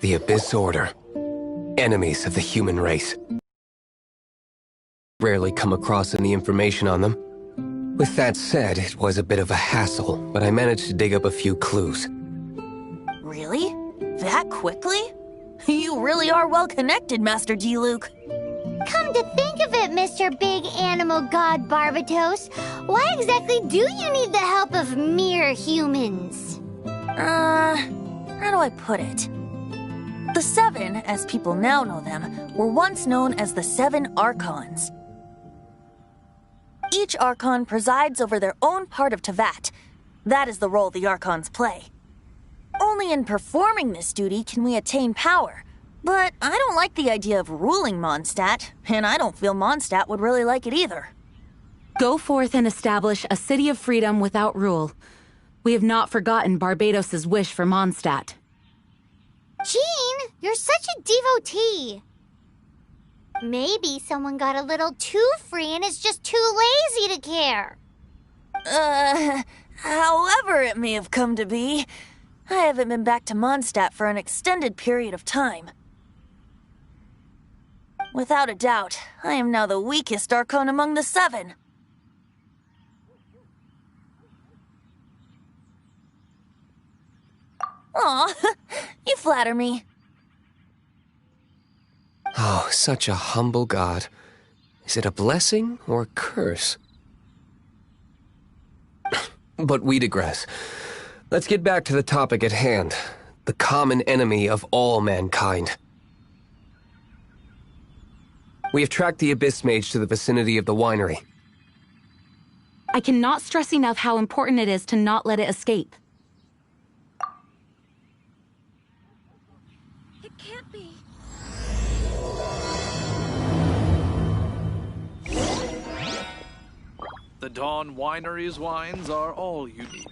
The Abyss Order. Enemies of the human race. Rarely come across any information on them. With that said, it was a bit of a hassle, but I managed to dig up a few clues. Really? That quickly? You really are well connected, Master D. Luke. Come to think of it, Mr. Big Animal God Barbatos, why exactly do you need the help of mere humans? How do I put it? The Seven, as people now know them, were once known as the Seven Archons. Each Archon presides over their own part of Teyvat. That is the role the Archons play. Only in performing this duty can we attain power. But I don't like the idea of ruling Mondstadt, and I don't feel Mondstadt would really like it either. Go forth and establish a city of freedom without rule. We have not forgotten Barbatos' wish for Mondstadt. Jean, you're such a devotee. Maybe someone got a little too free and is just too lazy to care. However it may have come to be, I haven't been back to Mondstadt for an extended period of time. Without a doubt, I am now the weakest Archon among the Seven. Aw, you flatter me. Oh, such a humble god. Is it a blessing or a curse? But we digress. Let's get back to the topic at hand. The common enemy of all mankind. We have tracked the Abyss Mage to the vicinity of the winery. I cannot stress enough how important it is to not let it escape. It can't be. The Dawn Winery's wines are all unique.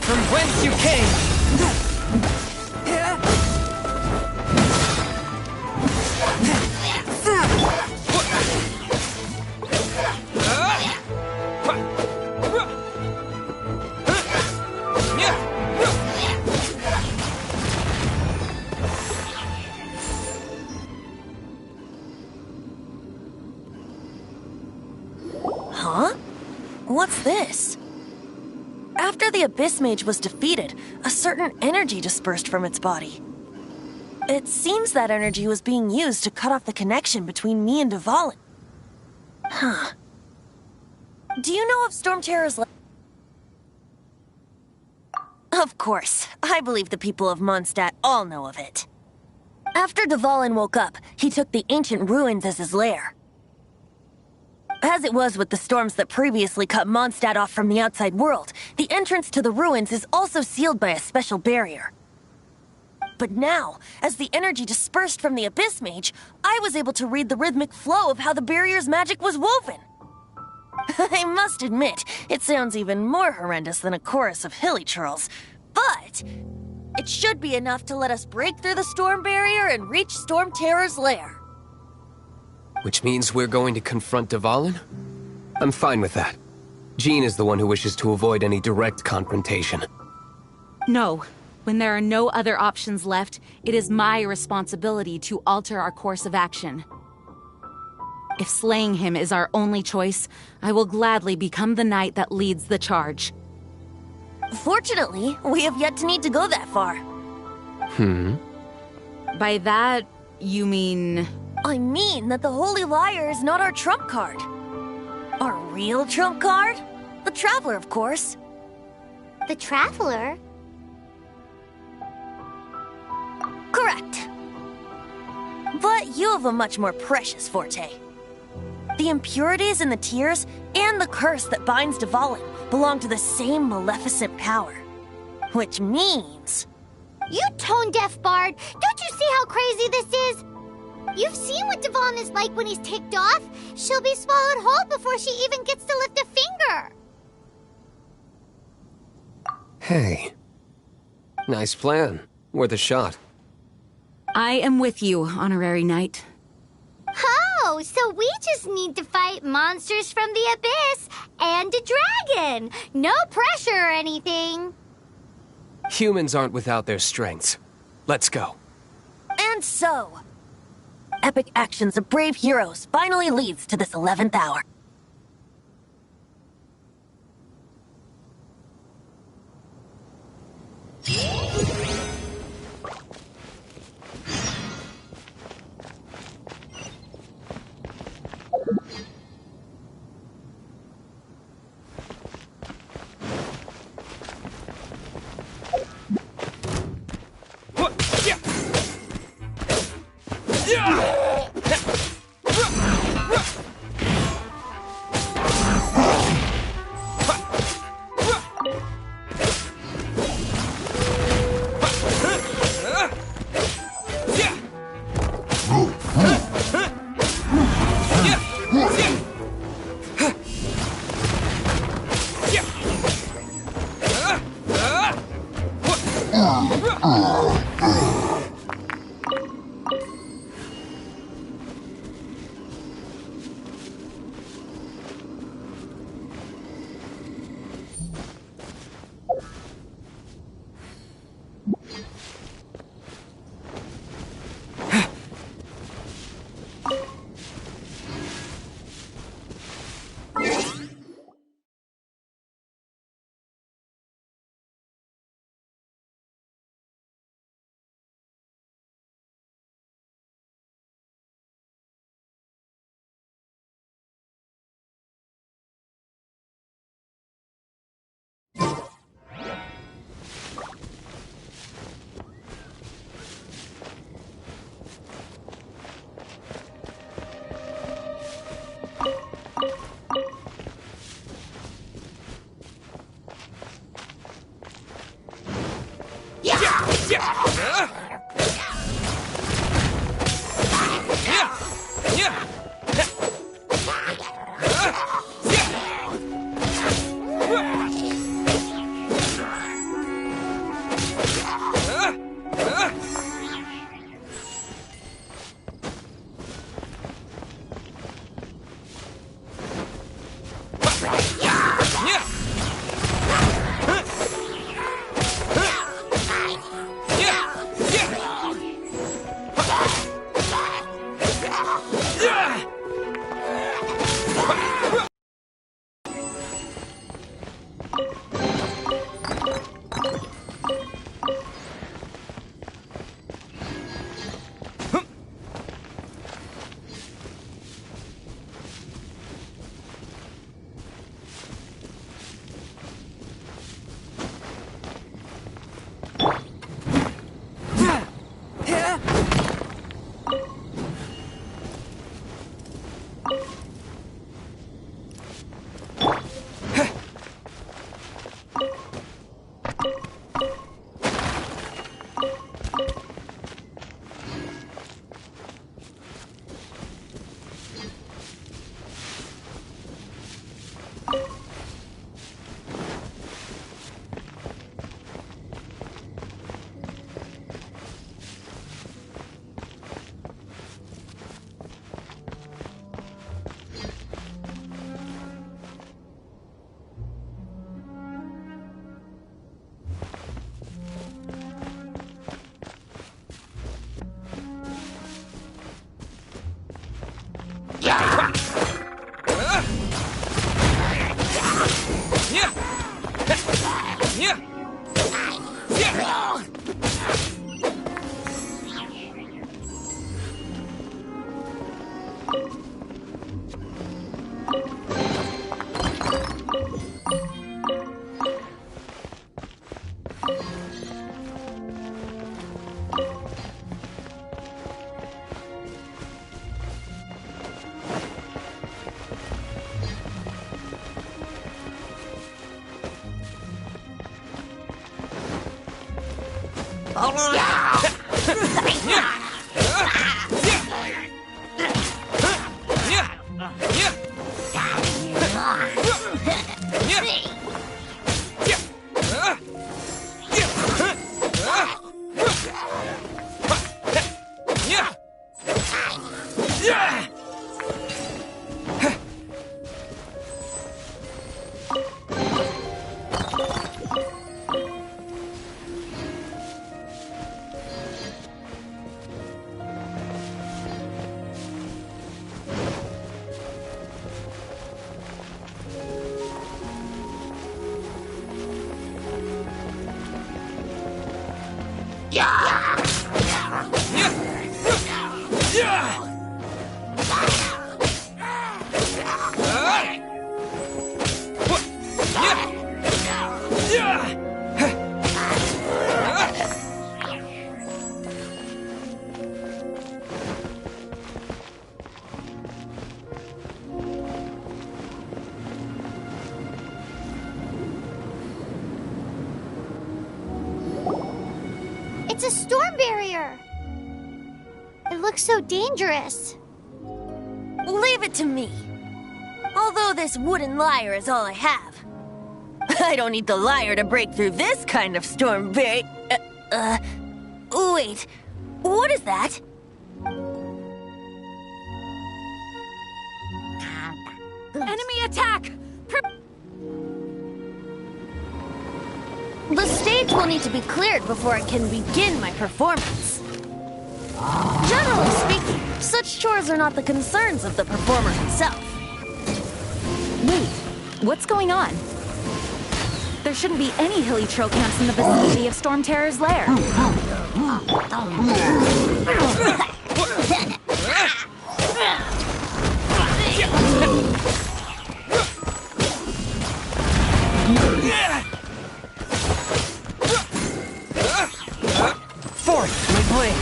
From whence you came! Huh? What's this? After the Abyss Mage was defeated, a certain energy dispersed from its body. It seems that energy was being used to cut off the connection between me and Dvalin. Huh. Do you know of Storm Terror's... Of course. I believe the people of Mondstadt all know of it. After Dvalin woke up, he took the ancient ruins as his lair. As it was with the storms that previously cut Mondstadt off from the outside world, the entrance to the ruins is also sealed by a special barrier. But now, as the energy dispersed from the Abyss Mage, I was able to read the rhythmic flow of how the barrier's magic was woven. I must admit, it sounds even more horrendous than a chorus of hilly churls. But It should be enough to let us break through the storm barrier and reach Storm Terror's lair. Which means we're going to confront Dvalin? I'm fine with that. Jean is the one who wishes to avoid any direct confrontation. No. When there are no other options left, it is my responsibility to alter our course of action. If slaying him is our only choice, I will gladly become the knight that leads the charge. Fortunately, we have yet to need to go that far. By that, you mean... I mean that the Holy Liar is not our trump card. Our real trump card? The Traveler, of course. The Traveler? Correct. But you have a much more precious forte. The impurities in the tears and the curse that binds Dvalin belong to the same maleficent power. Which means... You tone-deaf bard! Don't you see how crazy this is? You've seen what Dvalin is like when he's ticked off. She'll be swallowed whole before she even gets to lift a finger. Hey. Nice plan. Worth a shot. I am with you, Honorary Knight. Oh, so we just need to fight monsters from the abyss and a dragon. No pressure or anything. Humans aren't without their strengths. Let's go. And so... epic actions of brave heroes finally leads to this 11th hour. It's a storm barrier. It looks so dangerous. Leave it to me. Although this wooden lyre is all I have. I don't need the lyre to break through this kind of storm barrier. Wait. What is that? Enemy attack! The stage will need to be cleared before I can begin my performance. Generally speaking, such chores are not the concerns of the performer himself. Wait, what's going on? There shouldn't be any hilly troll camps in the vicinity of Storm Terror's lair. Fourth, my blade.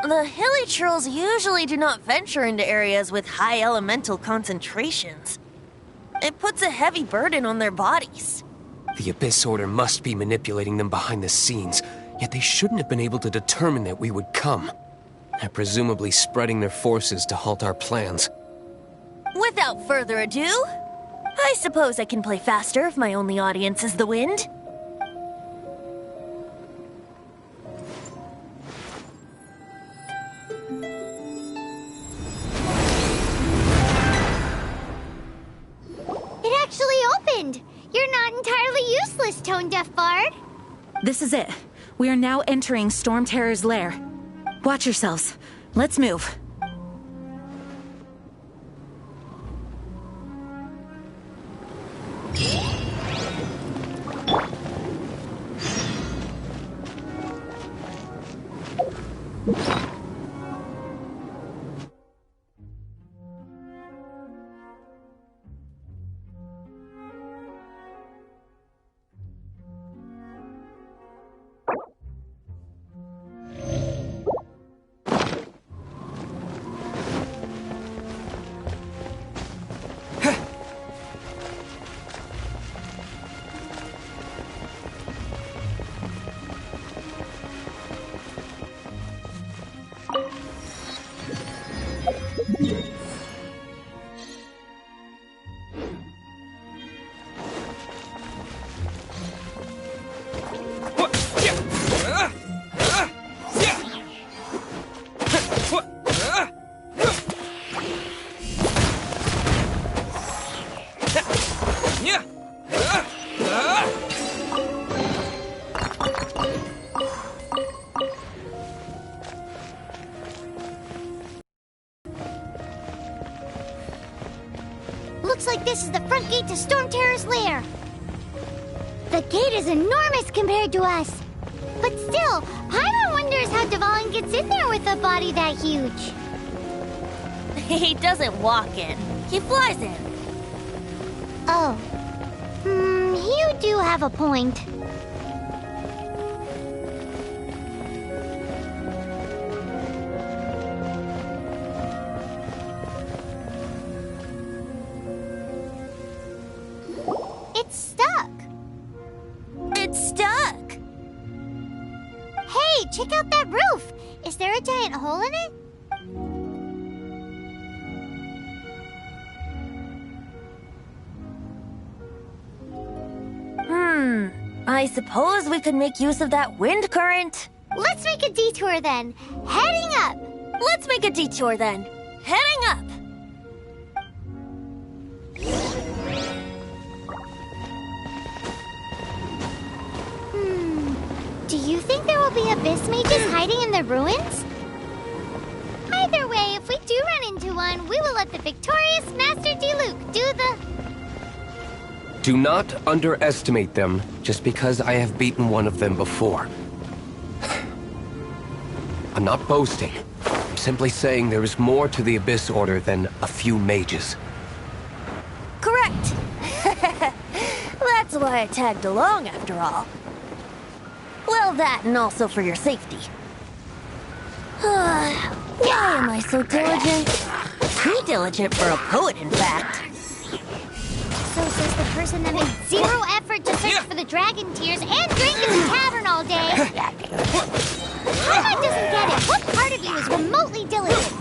The hilly trolls usually do not venture into areas with high elemental concentrations. It puts a heavy burden on their bodies. The Abyss Order must be manipulating them behind the scenes, yet they shouldn't have been able to determine that we would come. They're presumably spreading their forces to halt our plans. Without further ado, I suppose I can play faster if my only audience is the wind. It actually opened. You're not entirely useless, Tone Deaf Bard. This is it. We are now entering Storm Terror's lair. Watch yourselves. Let's move. Looks like this is the front gate to Storm Terror's lair. The gate is enormous compared to us. But still, Paimon wonders how Dvalin gets in there with a body that huge. He doesn't walk in. He flies in. Oh. You do have a point. It's stuck. It's stuck. Hey, check out that roof. Is there a giant hole in it? I suppose we could make use of that wind current. Let's make a detour then. Heading up. Let's make a detour then. Heading up. Do you think there will be abyss mages hiding in the ruins? Either way, if we do run into one, we will let the victorious Master Diluc do the... Do not underestimate them just because I have beaten one of them before. I'm not boasting. I'm simply saying there is more to the Abyss Order than a few mages. Correct. That's why I tagged along, after all. Well, that and also for your safety. Why am I so diligent? Too diligent for a poet, in fact. So says the person that made zero effort to search for the dragon tears and drink in the tavern all day. Paimon doesn't get it. What part of you is remotely diligent?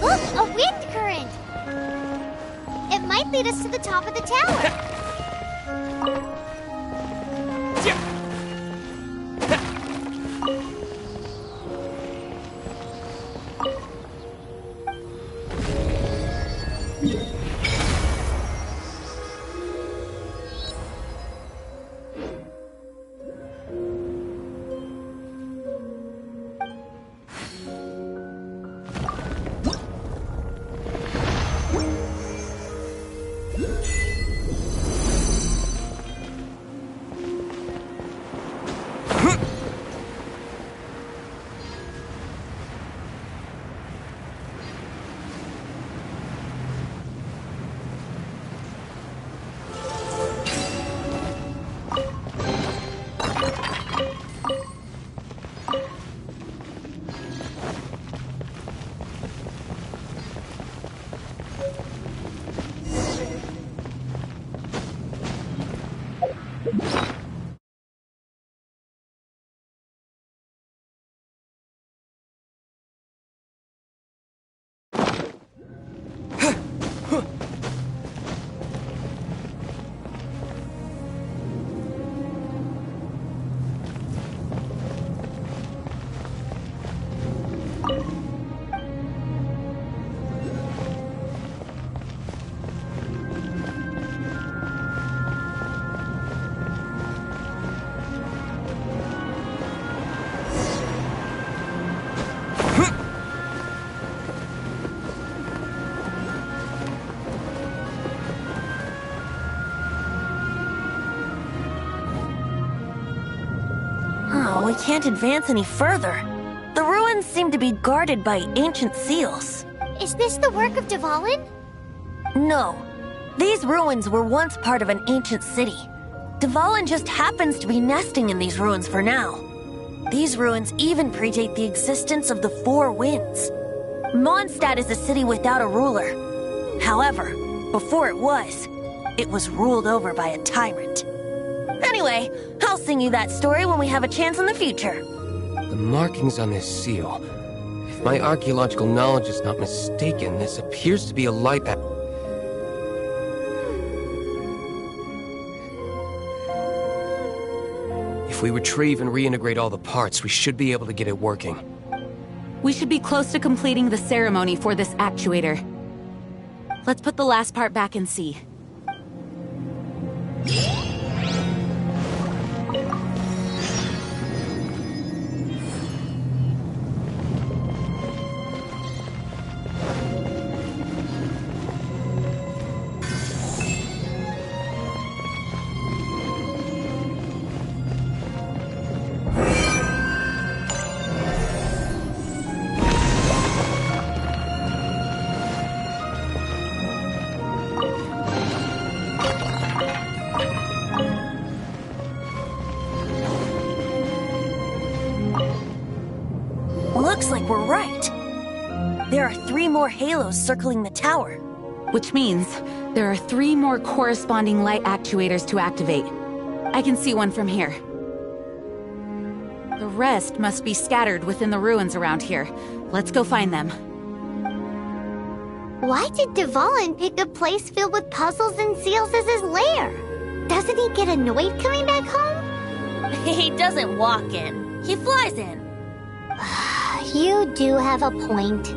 Look, a wind current! It might lead us to the top of the tower. we can't advance any further. The ruins seem to be guarded by ancient seals. Is this the work of Dvalin? No. These ruins were once part of an ancient city. Dvalin just happens to be nesting in these ruins for now. These ruins even predate the existence of the Four Winds. Mondstadt is a city without a ruler. However, before it was ruled over by a tyrant. Anyway, I'll sing you that story when we have a chance in the future. The markings on this seal. If my archaeological knowledge is not mistaken, this appears to be a light. If we retrieve and reintegrate all the parts, we should be able to get it working. We should be close to completing the ceremony for this actuator. Let's put the last part back and see. Looks like we're right. There are 3 more halos circling the tower. Which means there are 3 more corresponding light actuators to activate. I can see one from here. The rest must be scattered within the ruins around here. Let's go find them. Why did Dvalin pick a place filled with puzzles and seals as his lair? Doesn't he get annoyed coming back home? He doesn't walk in. He flies in. You do have a point.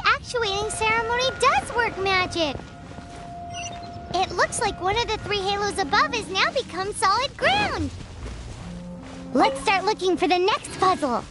Actuating ceremony does work magic! It looks like one of the 3 halos above has now become solid ground! Let's start looking for the next puzzle!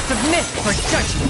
Submit for judgment.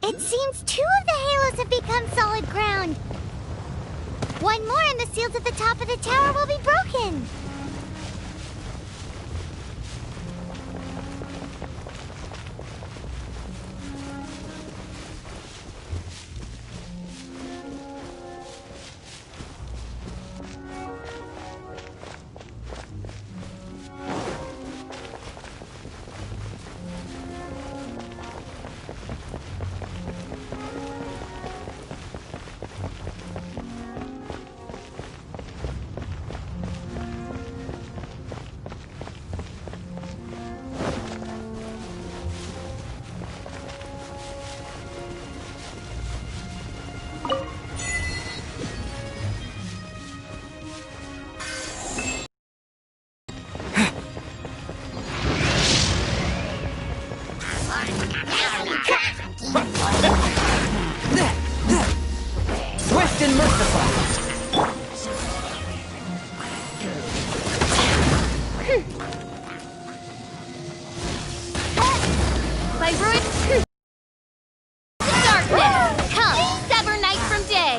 It seems 2 of the halos have become solid ground. 1 more and the seals at the top of the tower will be broken. Swift and merciful! By ruin darkness, come, sever night from day.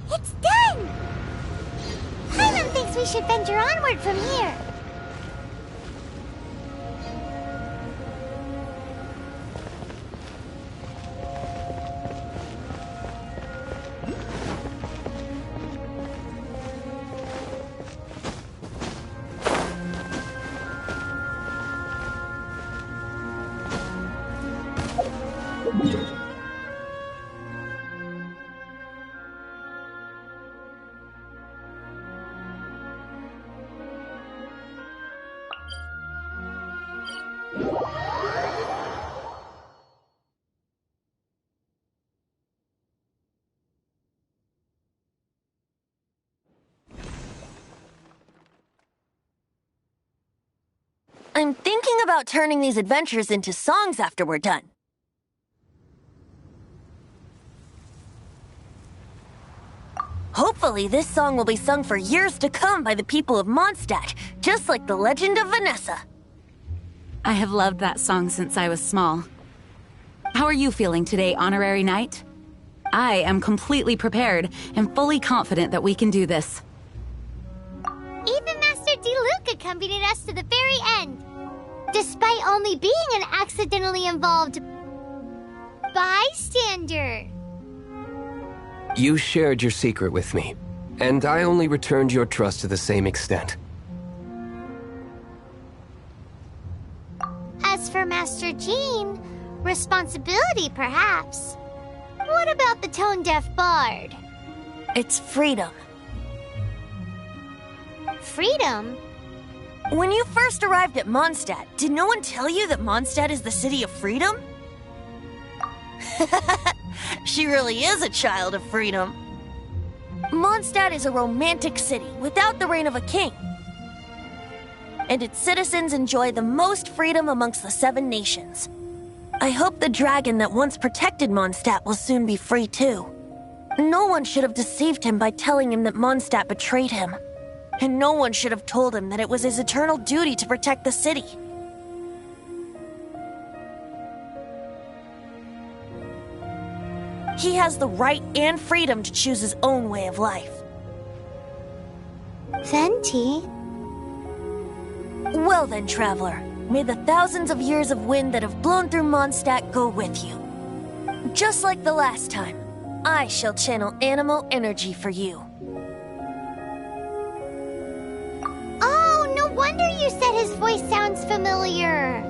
It's done! Paimon thinks we should venture onward from here. I'm thinking about turning these adventures into songs after we're done. Hopefully, this song will be sung for years to come by the people of Mondstadt, just like the legend of Vanessa. I have loved that song since I was small. How are you feeling today, Honorary Knight? I am completely prepared and fully confident that we can do this. Even Master Diluc accompanied us to the very end, despite only being an accidentally involved bystander. You shared your secret with me, and I only returned your trust to the same extent. As for Master Jean, responsibility perhaps. What about the tone-deaf bard? It's freedom. Freedom? When you first arrived at Mondstadt, did no one tell you that Mondstadt is the city of freedom? She really is a child of freedom. Mondstadt is a romantic city without the reign of a king. And its citizens enjoy the most freedom amongst the 7 nations. I hope the dragon that once protected Mondstadt will soon be free too. No one should have deceived him by telling him that Mondstadt betrayed him. And no one should have told him that it was his eternal duty to protect the city. He has the right and freedom to choose his own way of life. Venti? Well then, traveler, may the thousands of years of wind that have blown through Mondstadt go with you. Just like the last time, I shall channel animal energy for you. Oh, no wonder you said his voice sounds familiar.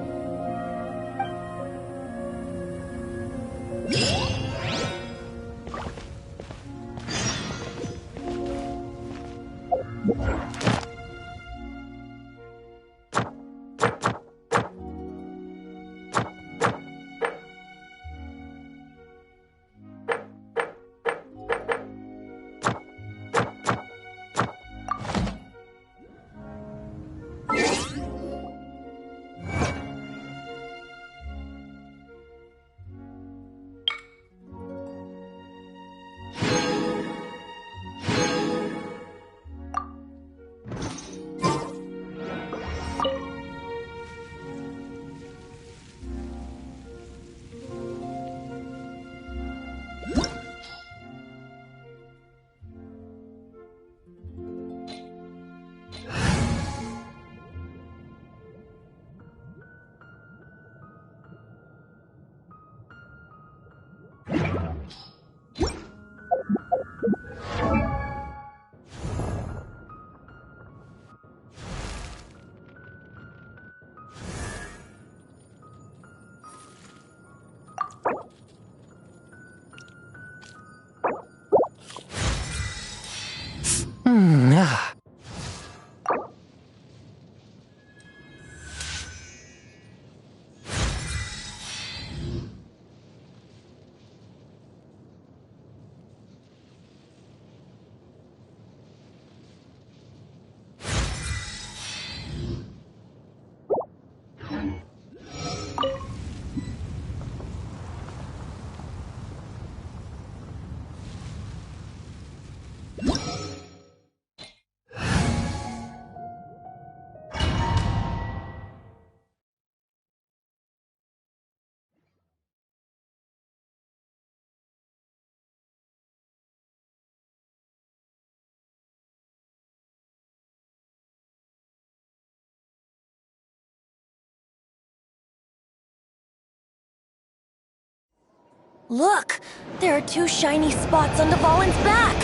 Look! There are 2 shiny spots on Dvalin's back!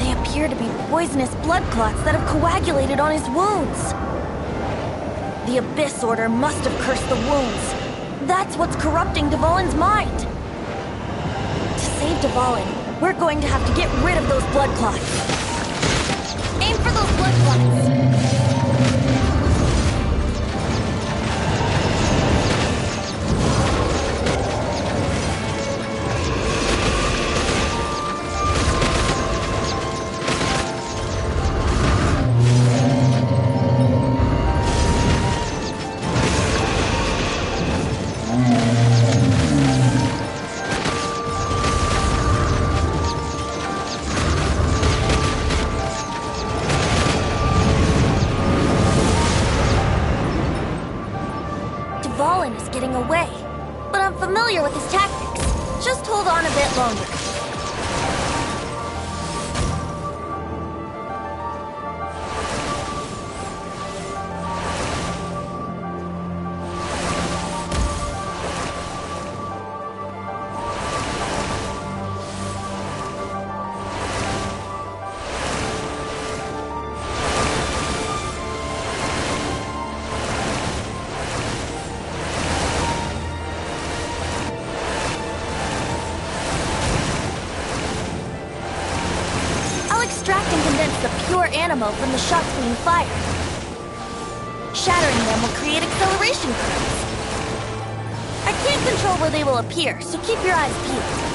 They appear to be poisonous blood clots that have coagulated on his wounds. The Abyss Order must have cursed the wounds. That's what's corrupting Dvalin's mind. To save Dvalin, we're going to have to get rid of those blood clots. Aim for those blood clots! away. But I'm familiar with his tactics. Just hold on a bit longer. Extract and condense the pure animo from the shots being fired. Shattering them will create acceleration currents. I can't control where they will appear, so keep your eyes peeled.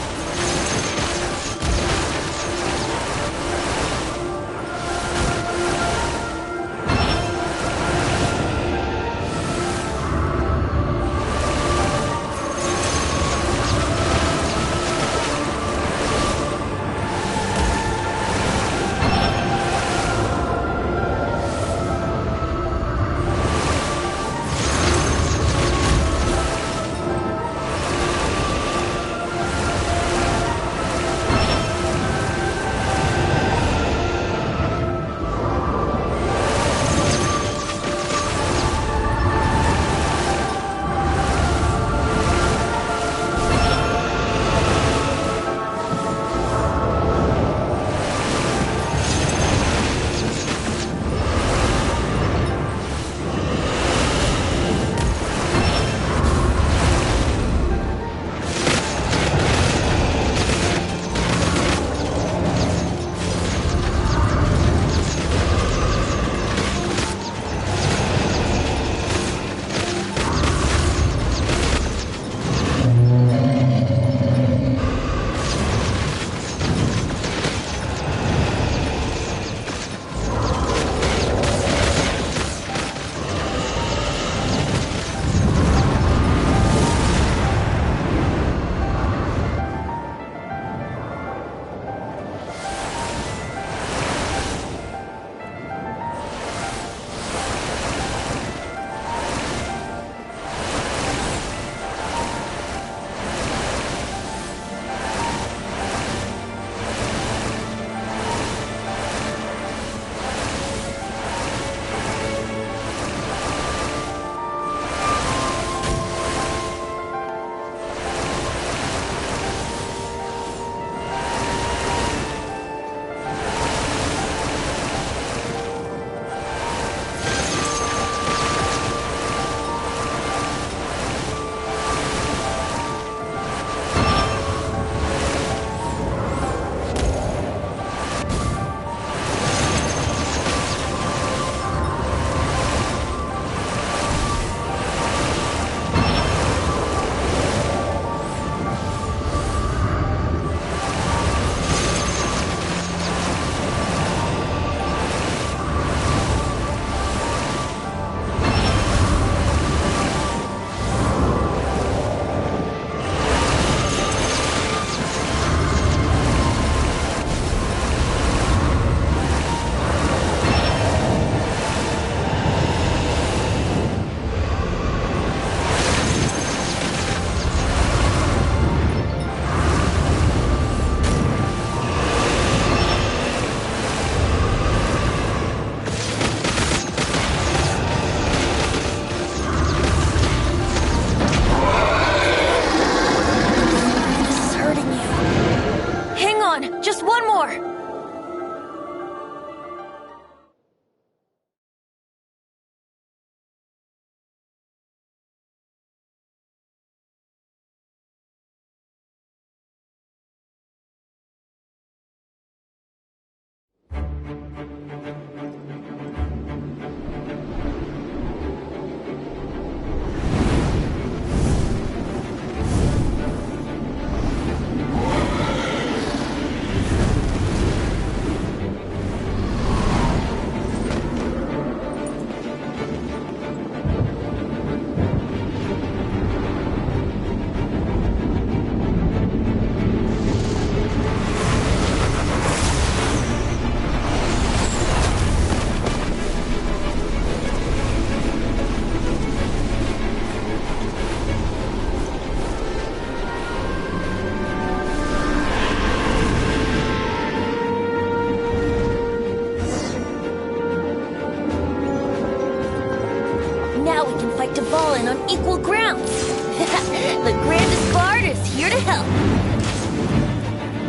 The grandest bard is here to help.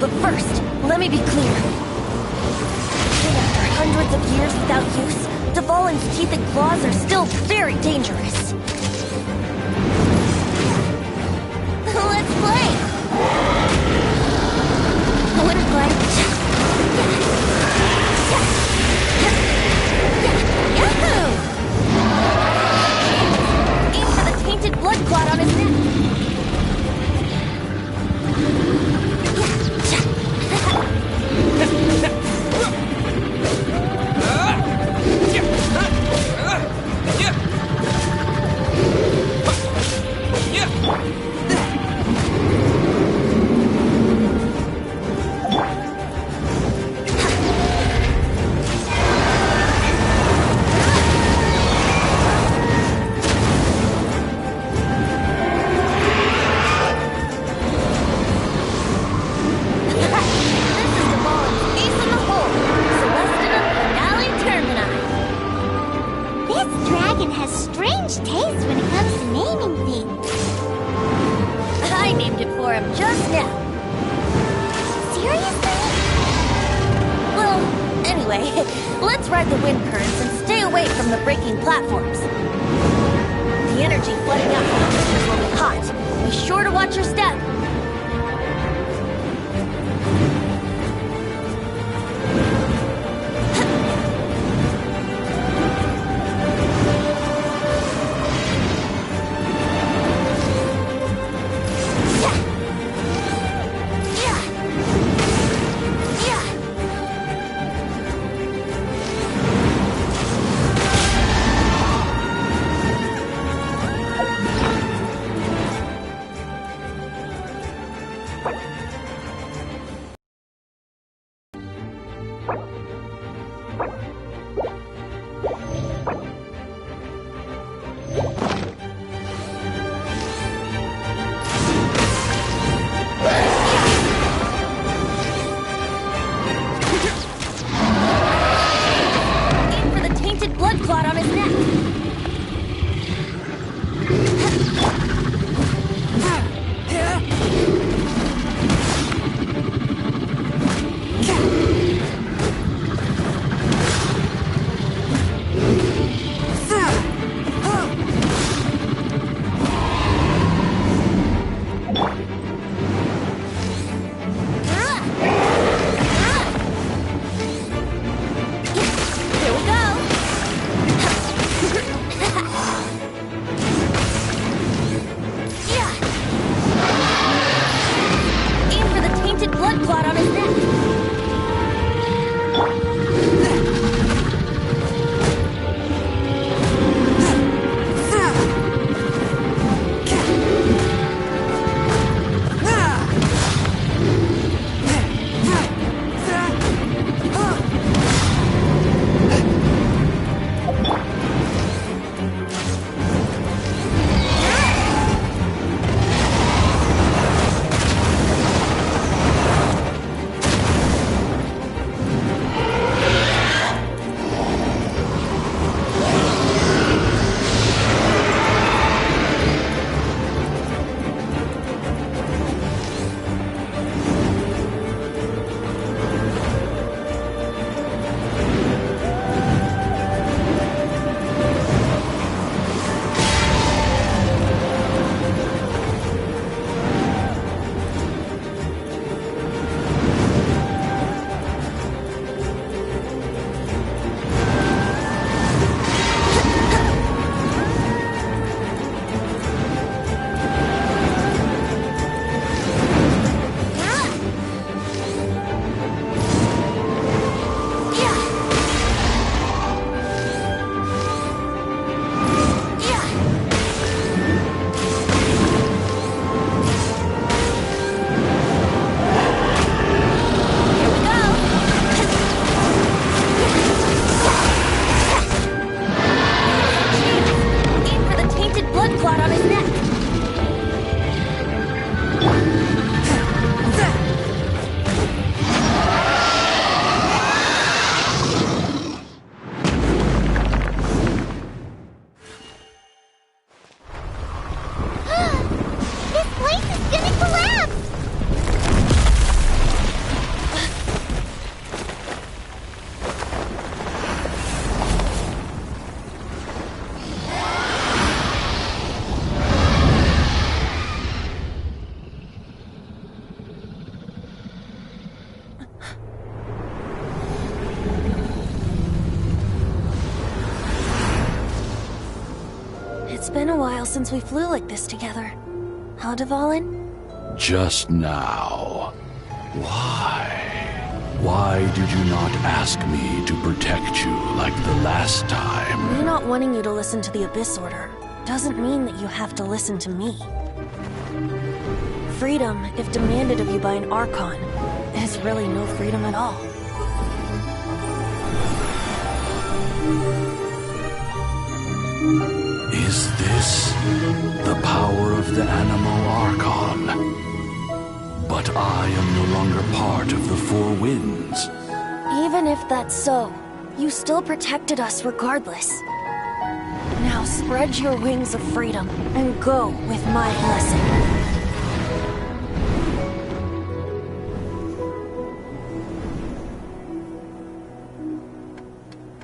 But first, let me be clear. Even after hundreds of years without use, Dvalin's teeth and claws are still very dangerous. Let's play! Wind glide. Yahoo! Aim for the tainted blood clot on his neck. Let's ride the wind currents and stay away from the breaking platforms. The energy flooding out from the pictures will be hot. Be sure to watch your step. been a while since we flew like this together. Huh, Dvalin? Just now. Why? Why did you not ask me to protect you like the last time? Me not wanting you to listen to the Abyss Order doesn't mean that you have to listen to me. Freedom, if demanded of you by an Archon, is really no freedom at all. Is this the power of the Animal Archon? But I am no longer part of the Four Winds. Even if that's so, you still protected us regardless. Now spread your wings of freedom and go with my blessing.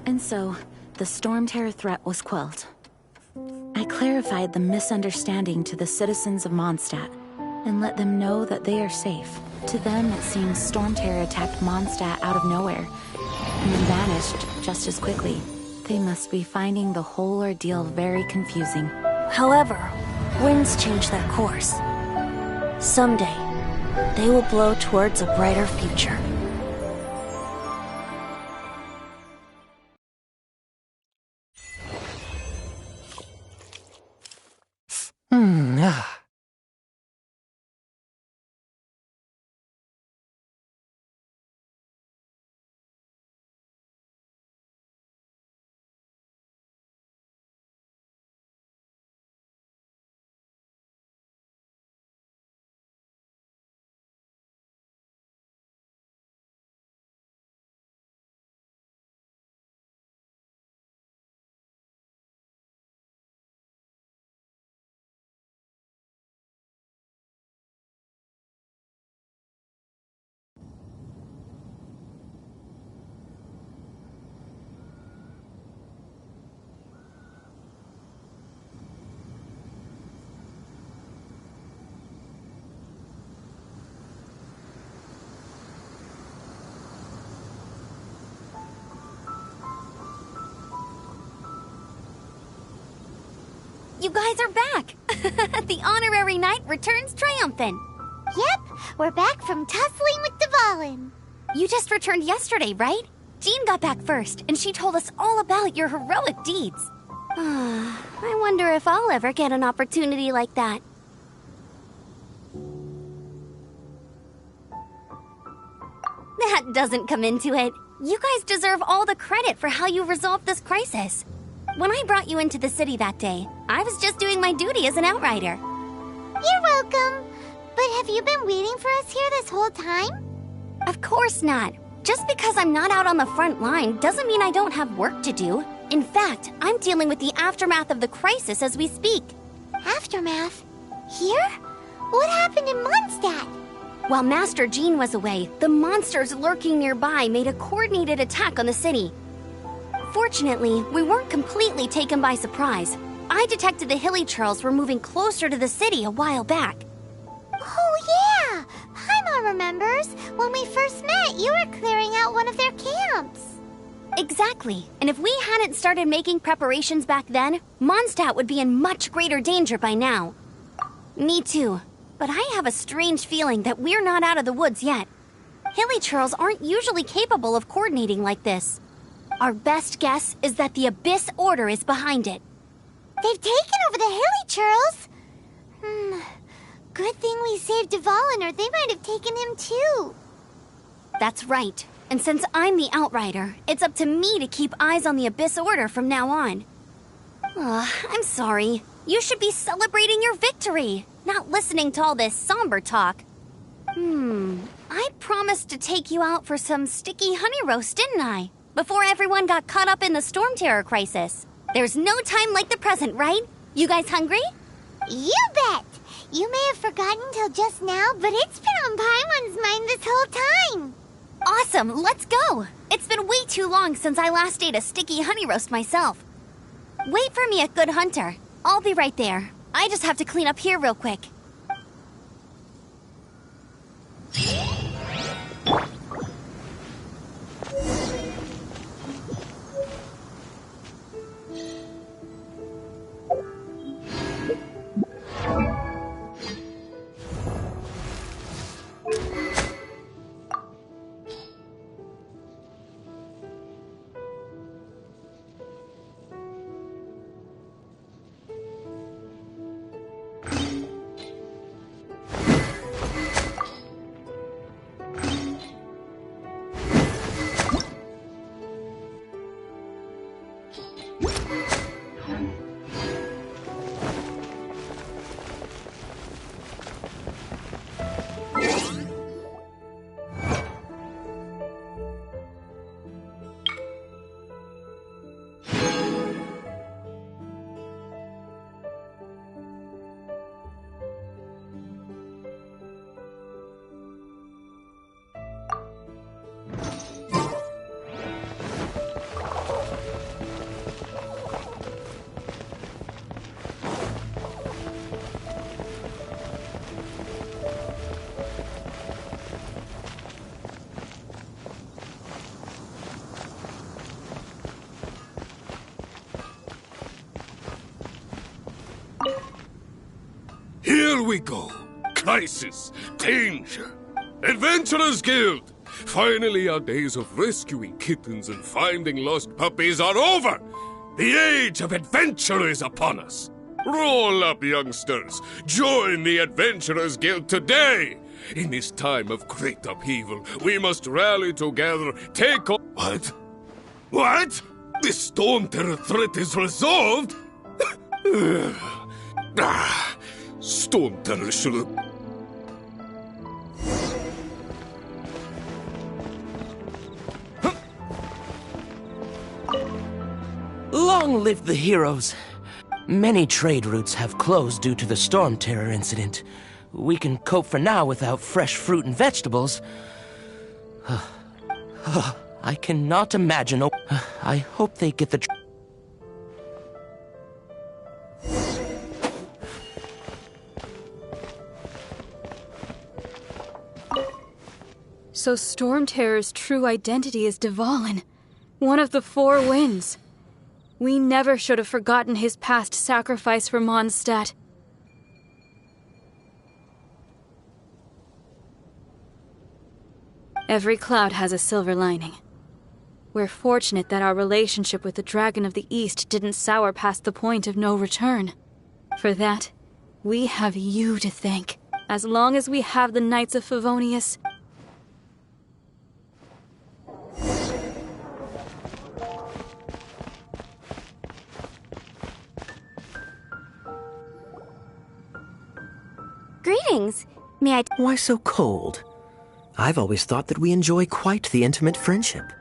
And so, the Storm Terror threat was quelled. I clarified the misunderstanding to the citizens of Mondstadt, and let them know that they are safe. To them, it seems Storm Terror attacked Mondstadt out of nowhere, and then vanished just as quickly. They must be finding the whole ordeal very confusing. However, winds change their course. Someday, they will blow towards a brighter future. You guys are back! The honorary knight returns triumphant. Yep, we're back from tussling with Dvalin. You just returned yesterday, right? Jean got back first, and she told us all about your heroic deeds. I wonder if I'll ever get an opportunity like that. That doesn't come into it. You guys deserve all the credit for how you resolved this crisis. When I brought you into the city that day, I was just doing my duty as an outrider. You're welcome. But have you been waiting for us here this whole time? Of course not. Just because I'm not out on the front line doesn't mean I don't have work to do. In fact, I'm dealing with the aftermath of the crisis as we speak. Aftermath? Here? What happened in Mondstadt? While Master Jean was away, the monsters lurking nearby made a coordinated attack on the city. Fortunately, we weren't completely taken by surprise. I detected the Hilly Churls were moving closer to the city a while back. Oh yeah! Paimon remembers. When we first met, you were clearing out one of their camps. Exactly. And if we hadn't started making preparations back then, Mondstadt would be in much greater danger by now. Me too. But I have a strange feeling that we're not out of the woods yet. Hilly Churls aren't usually capable of coordinating like this. Our best guess is that the Abyss Order is behind it. They've taken over the Hilly Churls? Good thing we saved Dvalin, or they might have taken him too. That's right. And since I'm the Outrider, it's up to me to keep eyes on the Abyss Order from now on. I'm sorry. You should be celebrating your victory, not listening to all this somber talk. I promised to take you out for some sticky honey roast, didn't I? Before everyone got caught up in the Storm Terror crisis. There's no time like the present, right? You guys hungry? You bet! You may have forgotten till just now, but it's been on Paimon's mind this whole time. Awesome, let's go! It's been way too long since I last ate a sticky honey roast myself. Wait for me at Good Hunter. I'll be right there. I just have to clean up here real quick. we go. Crisis, danger, Adventurers Guild. Finally, our days of rescuing kittens and finding lost puppies are over. The age of adventure is upon us. Roll up, youngsters. Join the Adventurers Guild today. In this time of great upheaval, we must rally together, take on... What? What? The Storm Terror threat is resolved? Storm Terror should have... Long live the heroes. Many trade routes have closed due to the Storm Terror incident. We can cope for now without fresh fruit and vegetables. I cannot imagine. I hope they get the... So Storm Terror's true identity is Dvalin, one of the Four Winds. We never should have forgotten his past sacrifice for Mondstadt. Every cloud has a silver lining. We're fortunate that our relationship with the Dragon of the East didn't sour past the point of no return. For that, we have you to thank. As long as we have the Knights of Favonius... Greetings. May I... Why so cold? I've always thought that we enjoy quite the intimate friendship.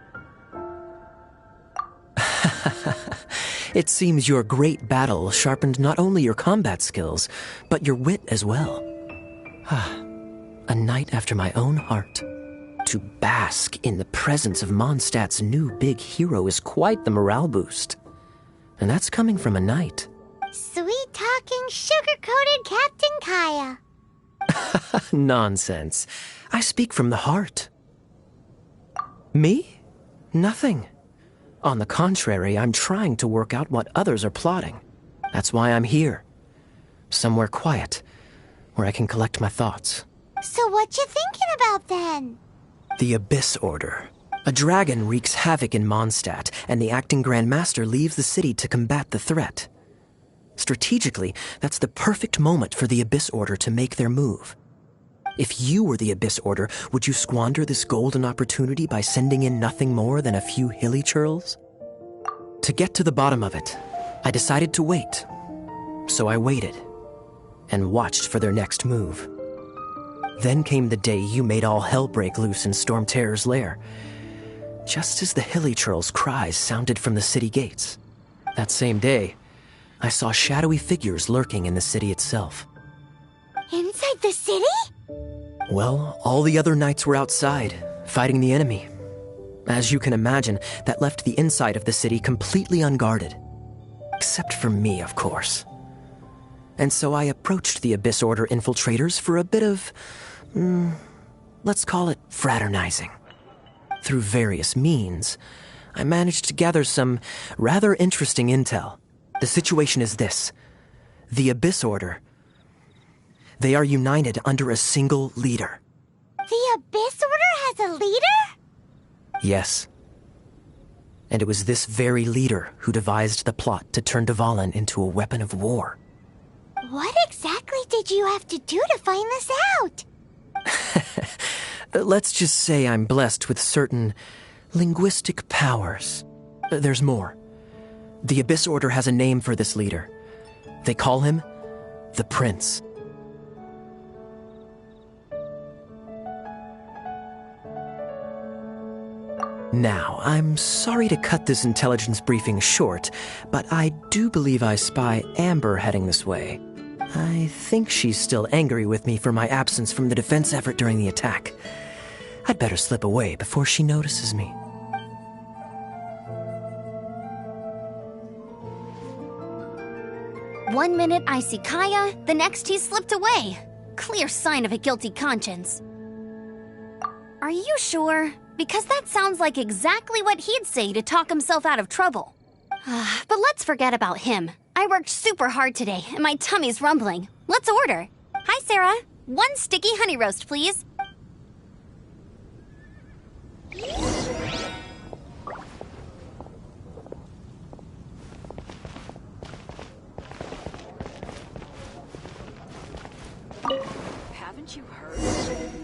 It seems your great battle sharpened not only your combat skills, but your wit as well. A knight after my own heart. To bask in the presence of Mondstadt's new big hero is quite the morale boost. And that's coming from a knight. Sweet-talking, sugar-coated Captain Kaya. Nonsense. I speak from the heart. Me? Nothing. On the contrary, I'm trying to work out what others are plotting. That's why I'm here. Somewhere quiet, where I can collect my thoughts. So what you thinking about then? The Abyss Order. A dragon wreaks havoc in Mondstadt, and the acting Grand Master leaves the city to combat the threat. Strategically, that's the perfect moment for the Abyss Order to make their move. If you were the Abyss Order, would you squander this golden opportunity by sending in nothing more than a few hilly churls? To get to the bottom of it, I decided to wait. So I waited, and watched for their next move. Then came the day you made all hell break loose in Storm Terror's lair, just as the hilly churls' cries sounded from the city gates. That same day, I saw shadowy figures lurking in the city itself. Inside the city? Well, all the other knights were outside, fighting the enemy. As you can imagine, that left the inside of the city completely unguarded. Except for me, of course. And so I approached the Abyss Order infiltrators for a bit of... let's call it fraternizing. Through various means, I managed to gather some rather interesting intel. The situation is this. The Abyss Order. They are united under a single leader. The Abyss Order has a leader? Yes. And it was this very leader who devised the plot to turn Dvalin into a weapon of war. What exactly did you have to do to find this out? Let's just say I'm blessed with certain linguistic powers. There's more. The Abyss Order has a name for this leader. They call him the Prince. Now, I'm sorry to cut this intelligence briefing short, but I do believe I spy Amber heading this way. I think she's still angry with me for my absence from the defense effort during the attack. I'd better slip away before she notices me. One minute I see Kaya, the next he slipped away. Clear sign of a guilty conscience. Are you sure? Because that sounds like exactly what he'd say to talk himself out of trouble. But let's forget about him. I worked super hard today, and my tummy's rumbling. Let's order. Hi, Sarah. 1 sticky honey roast, please. Haven't you heard?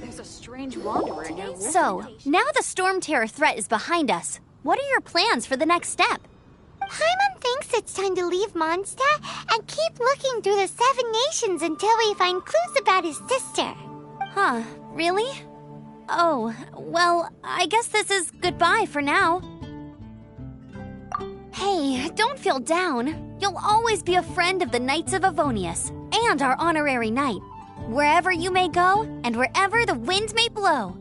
There's a strange wanderer near. So, now the Storm Terror threat is behind us. What are your plans for the next step? Paimon thinks it's time to leave Mondstadt and keep looking through the 7 nations until we find clues about his sister. Huh, really? Oh, well, I guess this is goodbye for now. Hey, don't feel down. You'll always be a friend of the Knights of Avonius, and our honorary knight. Wherever you may go, and wherever the wind may blow.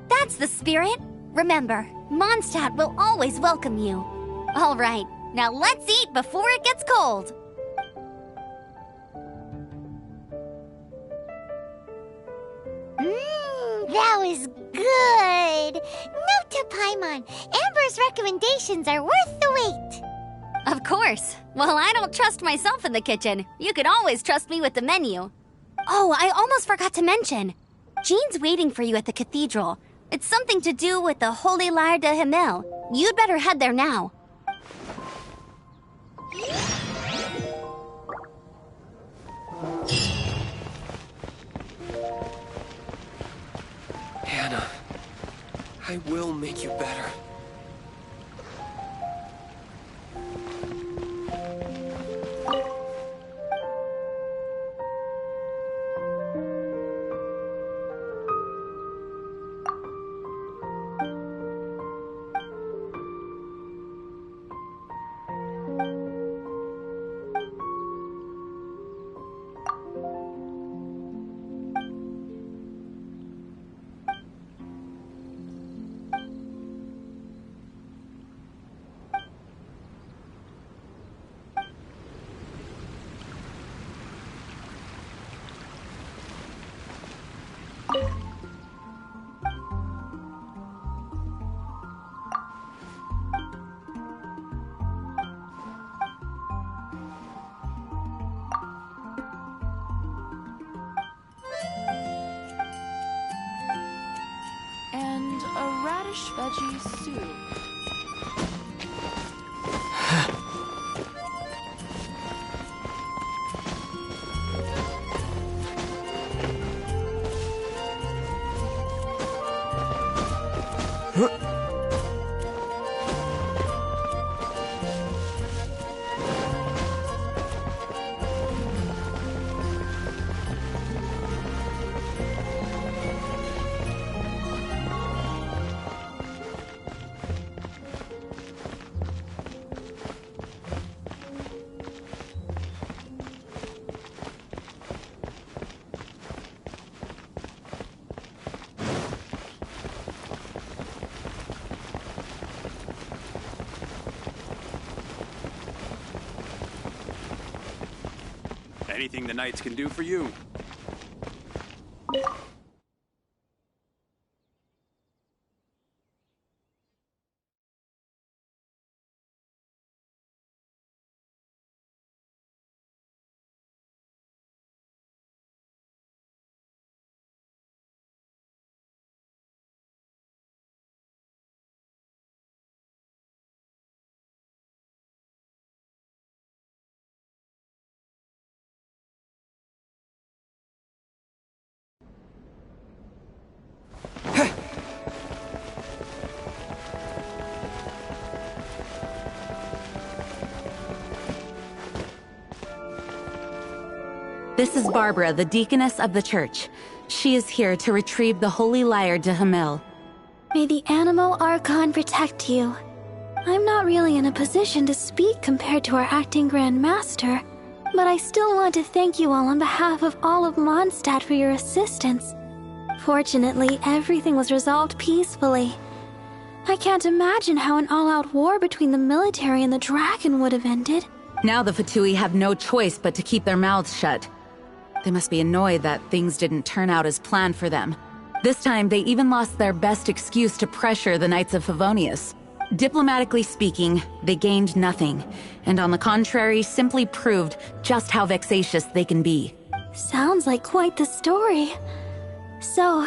That's the spirit. Remember, Mondstadt will always welcome you. All right, now let's eat before it gets cold. That was good. Note to Paimon, Amber's recommendations are worth the wait. Of course. Well, I don't trust myself in the kitchen. You can always trust me with the menu. Oh, I almost forgot to mention. Jean's waiting for you at the cathedral. It's something to do with the Holy Lair de Himmel. You'd better head there now. Hannah, I will make you better. And a radish veggie soup. Anything the Knights can do for you. This is Barbara, the deaconess of the church. She is here to retrieve the Holy Lair de Himmel. May the Animal Archon protect you. I'm not really in a position to speak compared to our acting Grand Master, but I still want to thank you all on behalf of all of Mondstadt for your assistance. Fortunately, everything was resolved peacefully. I can't imagine how an all-out war between the military and the dragon would have ended. Now the Fatui have no choice but to keep their mouths shut. They must be annoyed that things didn't turn out as planned for them. This time, they even lost their best excuse to pressure the Knights of Favonius. Diplomatically speaking, they gained nothing, and on the contrary, simply proved just how vexatious they can be. Sounds like quite the story. So,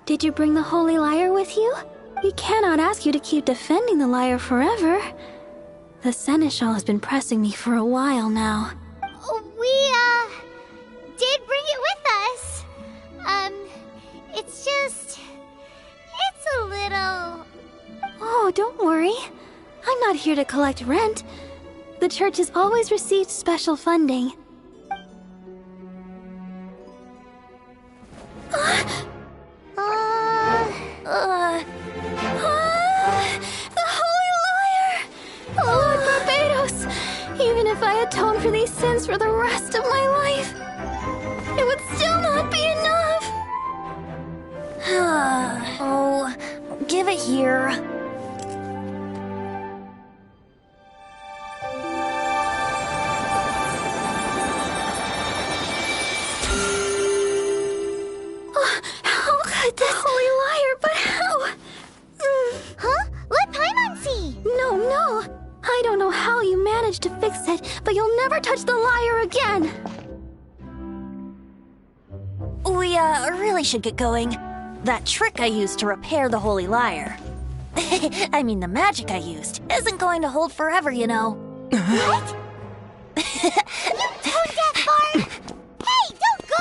did you bring the Holy Lyre with you? We cannot ask you to keep defending the Lyre forever. The Seneschal has been pressing me for a while now. We, did bring it with us. It's just... it's a little... Oh, don't worry. I'm not here to collect rent. The church has always received special funding. The Holy Lyre! Lord Barbados! Even if I atone for these sins for the rest of my life, it would still not be enough! Oh, give it here. How could the Holy Lyre, but how? Huh? Let Paimon see! No. I don't know how you managed to fix it, but you'll never touch the lyre again! We, really should get going. That trick I used to repair the Holy Lyre. I mean, the magic I used isn't going to hold forever, you know. What? You tone deaf, Bard! Hey, don't go!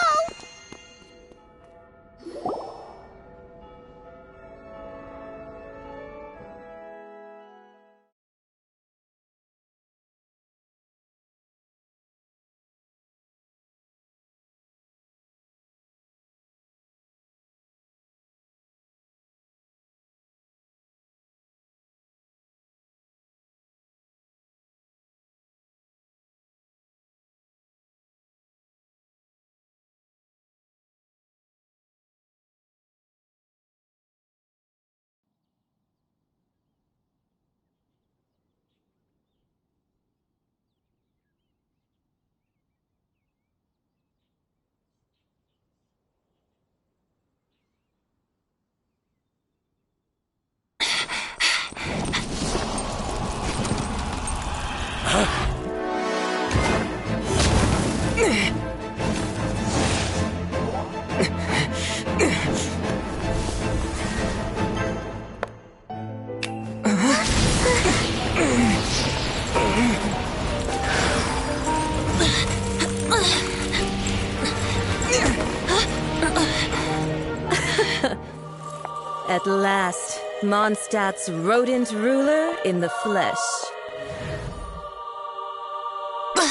At last, Mondstadt's rodent ruler in the flesh.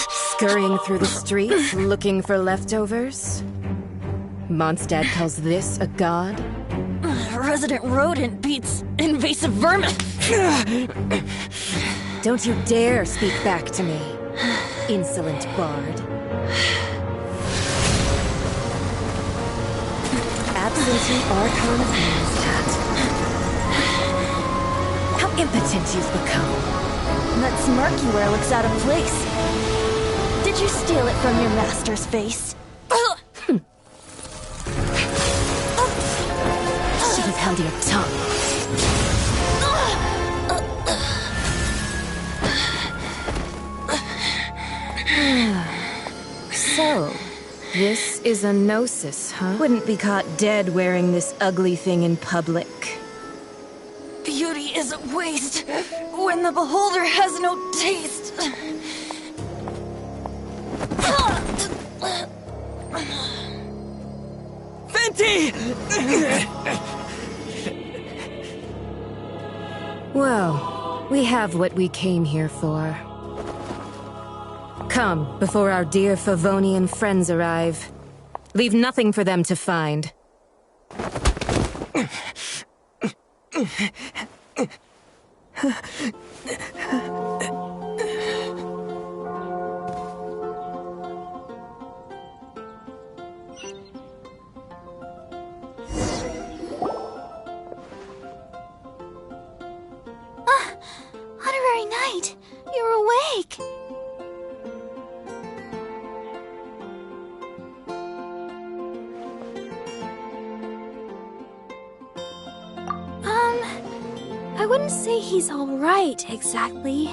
Scurrying through the streets, looking for leftovers? Mondstadt calls this a god? Resident rodent beats invasive vermin. Don't you dare speak back to me, insolent bard. Absentee Archon of Mondstadt. How impotent you've become. That smirk you wear looks out of place. Did you steal it from your master's face? Should have held your tongue. So, this is a gnosis, huh? Wouldn't be caught dead wearing this ugly thing in public. Beauty is a waste when the beholder has no taste. Venti! Well, we have what we came here for. Come, before our dear Favonian friends arrive. Leave nothing for them to find. Honorary Knight, you're awake. I wouldn't say he's alright, exactly.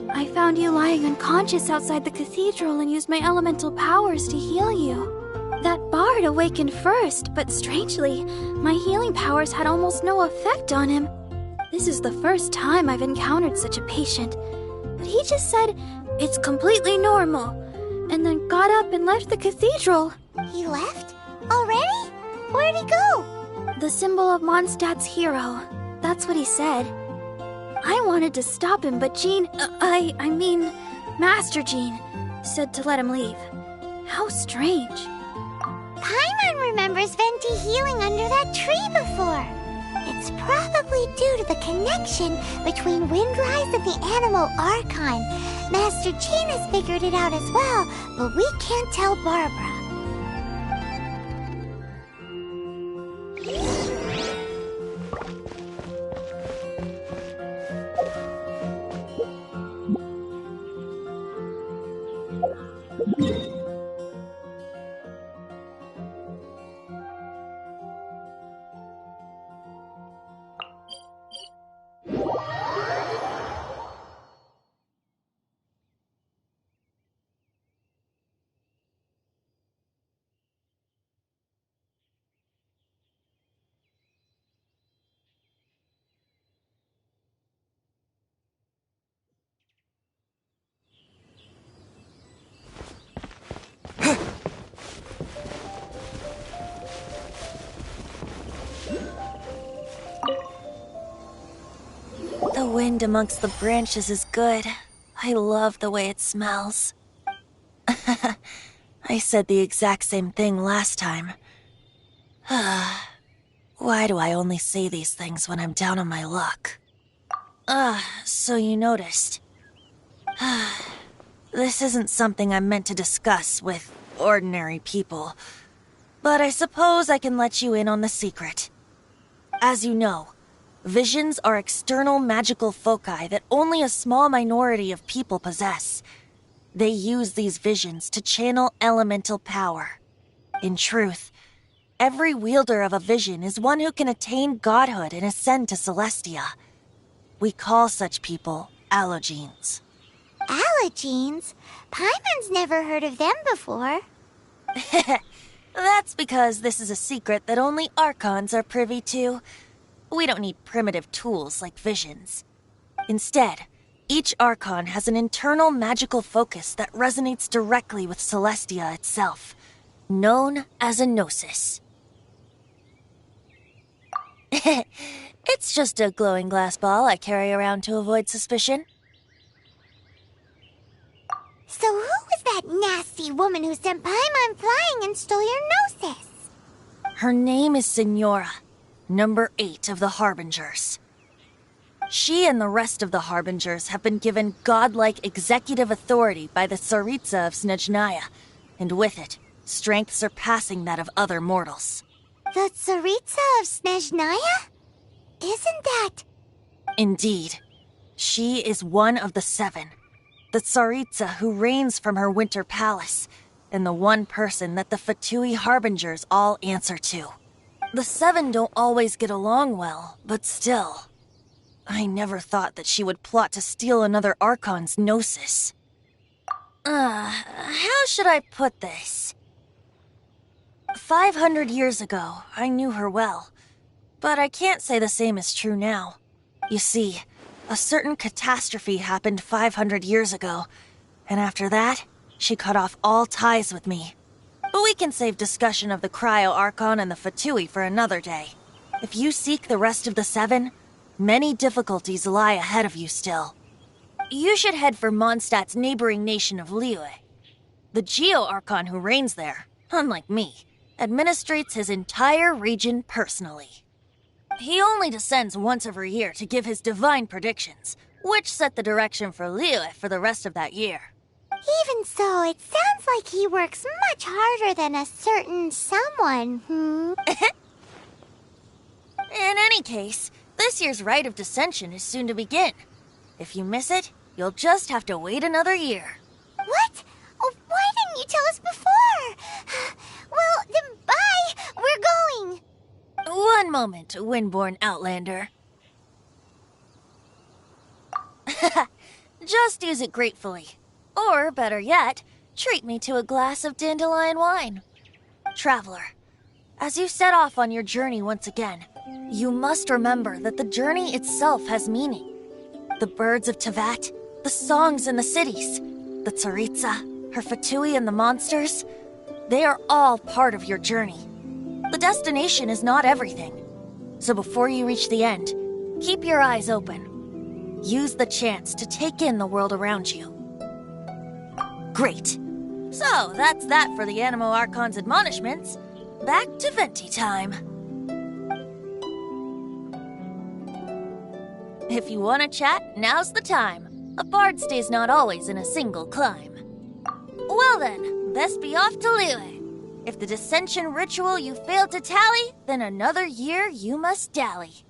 I found you lying unconscious outside the cathedral and used my elemental powers to heal you. That bard awakened first, but strangely, my healing powers had almost no effect on him. This is the first time I've encountered such a patient, but he just said it's completely normal, and then got up and left the cathedral. He left? Already? Where'd he go? The symbol of Mondstadt's hero. That's what he said. I wanted to stop him, but Master Jean, said to let him leave. How strange. Paimon remembers Venti healing under that tree before. It's probably due to the connection between Windrise and the Animal Archon. Master Jean has figured it out as well, but we can't tell Barbara. The wind amongst the branches is good. I love the way it smells. I said the exact same thing last time. Why do I only say these things when I'm down on my luck? So you noticed. This isn't something I'm meant to discuss with ordinary people, but I suppose I can let you in on the secret. As you know, visions are external magical foci that only a small minority of people possess. They use these visions to channel elemental power. In truth, every wielder of a vision is one who can attain godhood and ascend to Celestia. We call such people allogenes. Allogenes? Paimon's never heard of them before. That's because this is a secret that only Archons are privy to. We don't need primitive tools like visions. Instead, each Archon has an internal magical focus that resonates directly with Celestia itself, known as a gnosis. It's just a glowing glass ball I carry around to avoid suspicion. So who was that nasty woman who sent Paimon flying and stole your gnosis? Her name is Signora, number 8 of the Harbingers. She and the rest of the Harbingers have been given godlike executive authority by the Tsaritsa of Snezhnaya, and with it, strength surpassing that of other mortals. The Tsaritsa of Snezhnaya? Isn't that... Indeed. She is one of the 7, the Tsaritsa who reigns from her winter palace, and the one person that the Fatui Harbingers all answer to. The 7 don't always get along well, but still. I never thought that she would plot to steal another Archon's gnosis. How should I put this? 500 years ago, I knew her well, but I can't say the same is true now. You see, a certain catastrophe happened 500 years ago, and after that, she cut off all ties with me. But we can save discussion of the Cryo-Archon and the Fatui for another day. If you seek the rest of the 7, many difficulties lie ahead of you still. You should head for Mondstadt's neighboring nation of Liyue. The Geo-Archon who reigns there, unlike me, administrates his entire region personally. He only descends once every year to give his divine predictions, which set the direction for Liyue for the rest of that year. Even so, it sounds like he works much harder than a certain someone, In any case, this year's Rite of Descension is soon to begin. If you miss it, you'll just have to wait another year. What? Oh, why didn't you tell us before? Well, then bye! We're going! One moment, Windborn Outlander. Just use it gratefully. Or, better yet, treat me to a glass of dandelion wine. Traveler, as you set off on your journey once again, you must remember that the journey itself has meaning. The birds of Tevat, the songs in the cities, the Tsaritsa, her Fatui and the monsters, they are all part of your journey. The destination is not everything. So before you reach the end, keep your eyes open. Use the chance to take in the world around you. Great. So, that's that for the Animo Archon's admonishments. Back to Venti time. If you want to chat, now's the time. A bard stays not always in a single clime. Well then, best be off to Liyue. If the dissension ritual you failed to tally, then another year you must dally.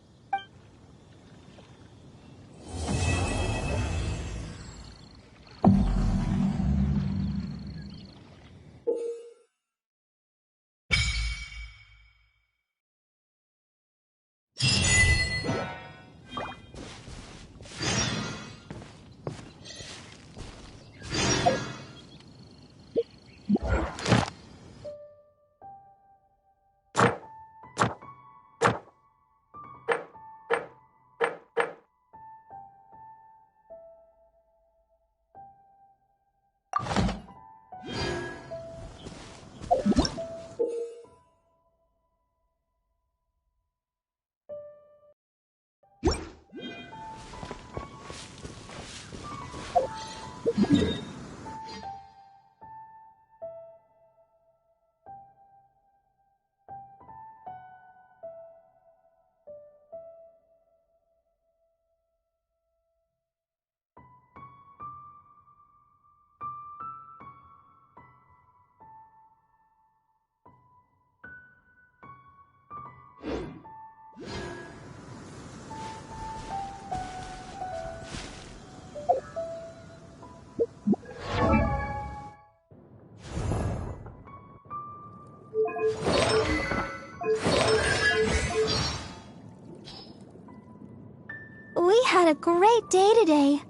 We had a great day today.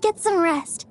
Get some rest.